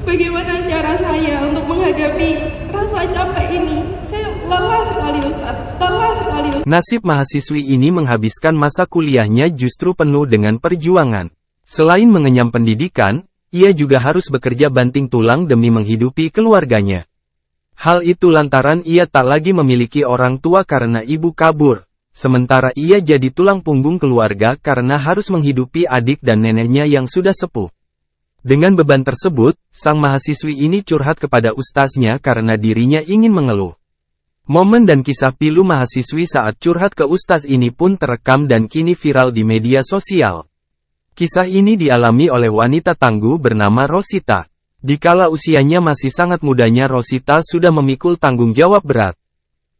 Bagaimana cara saya untuk menghadapi rasa capek ini? Saya lelah sekali Ustadz, lelah sekali Ustadz. Nasib mahasiswi ini menghabiskan masa kuliahnya justru penuh dengan perjuangan. Selain mengenyam pendidikan, ia juga harus bekerja banting tulang demi menghidupi keluarganya. Hal itu lantaran ia tak lagi memiliki orang tua karena ibu kabur. Sementara ia jadi tulang punggung keluarga karena harus menghidupi adik dan neneknya yang sudah sepuh. Dengan beban tersebut, sang mahasiswi ini curhat kepada ustaznya karena dirinya ingin mengeluh. Momen dan kisah pilu mahasiswi saat curhat ke ustaz ini pun terekam dan kini viral di media sosial. Kisah ini dialami oleh wanita tangguh bernama Rosita. Dikala usianya masih sangat mudanya, Rosita sudah memikul tanggung jawab berat.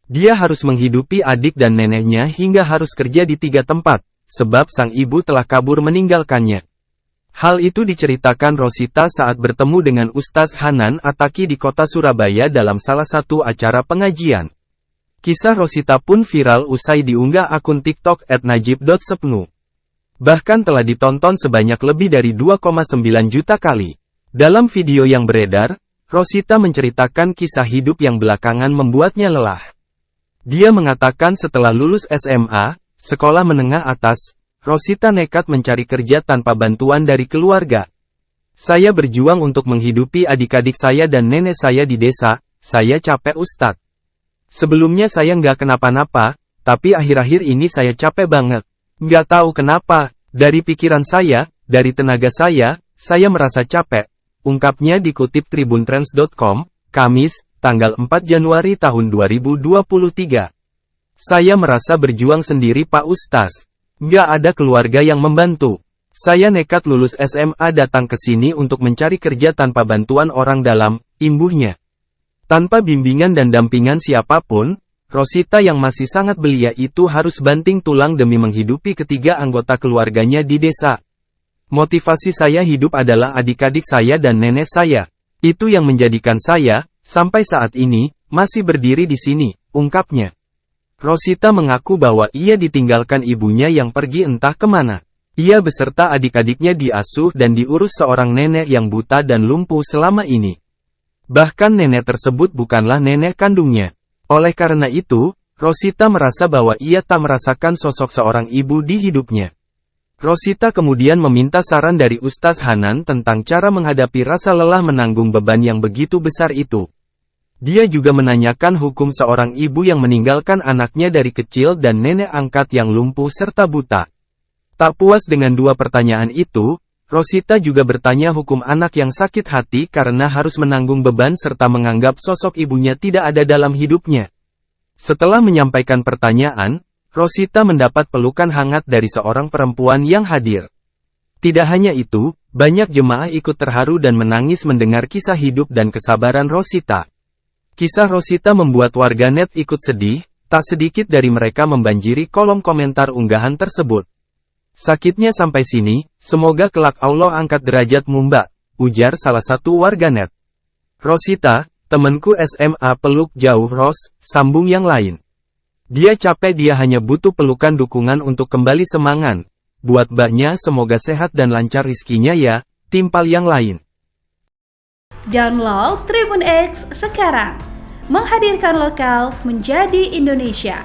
Dia harus menghidupi adik dan neneknya hingga harus kerja di 3 tempat, sebab sang ibu telah kabur meninggalkannya. Hal itu diceritakan Rosita saat bertemu dengan Ustaz Hanan Ataki di kota Surabaya dalam salah satu acara pengajian. Kisah Rosita pun viral usai diunggah akun TikTok @najib.sepnu. Bahkan telah ditonton sebanyak lebih dari 2,9 juta kali. Dalam video yang beredar, Rosita menceritakan kisah hidup yang belakangan membuatnya lelah. Dia mengatakan setelah lulus SMA, sekolah menengah atas, Rosita nekat mencari kerja tanpa bantuan dari keluarga. Saya berjuang untuk menghidupi adik-adik saya dan nenek saya di desa, saya capek Ustadz. Sebelumnya saya nggak kenapa-napa, tapi akhir-akhir ini saya capek banget. Nggak tahu kenapa, dari pikiran saya, dari tenaga saya merasa capek. Ungkapnya dikutip tribuntrans.com, Kamis, tanggal 4 Januari tahun 2023. Saya merasa berjuang sendiri Pak Ustaz. Nggak ada keluarga yang membantu. Saya nekat lulus SMA datang ke sini untuk mencari kerja tanpa bantuan orang dalam, imbuhnya. Tanpa bimbingan dan dampingan siapapun, Rosita yang masih sangat belia itu harus banting tulang demi menghidupi ketiga anggota keluarganya di desa. Motivasi saya hidup adalah adik-adik saya dan nenek saya. Itu yang menjadikan saya, sampai saat ini, masih berdiri di sini, ungkapnya. Rosita mengaku bahwa ia ditinggalkan ibunya yang pergi entah kemana. Ia beserta adik-adiknya diasuh dan diurus seorang nenek yang buta dan lumpuh selama ini. Bahkan nenek tersebut bukanlah nenek kandungnya. Oleh karena itu, Rosita merasa bahwa ia tak merasakan sosok seorang ibu di hidupnya. Rosita kemudian meminta saran dari Ustaz Hanan tentang cara menghadapi rasa lelah menanggung beban yang begitu besar itu. Dia juga menanyakan hukum seorang ibu yang meninggalkan anaknya dari kecil dan nenek angkat yang lumpuh serta buta. Tak puas dengan dua pertanyaan itu, Rosita juga bertanya hukum anak yang sakit hati karena harus menanggung beban serta menganggap sosok ibunya tidak ada dalam hidupnya. Setelah menyampaikan pertanyaan, Rosita mendapat pelukan hangat dari seorang perempuan yang hadir. Tidak hanya itu, banyak jemaah ikut terharu dan menangis mendengar kisah hidup dan kesabaran Rosita. Kisah Rosita membuat warganet ikut sedih, tak sedikit dari mereka membanjiri kolom komentar unggahan tersebut. Sakitnya sampai sini, semoga kelak Allah angkat derajatmu Mbak, ujar salah satu warganet. Rosita, temanku SMA peluk jauh Ros, sambung yang lain. Dia capek, dia hanya butuh pelukan dukungan untuk kembali semangat. Buat mbaknya semoga sehat dan lancar rizkinya ya, timpal yang lain. Download Tribun X sekarang, menghadirkan lokal menjadi Indonesia.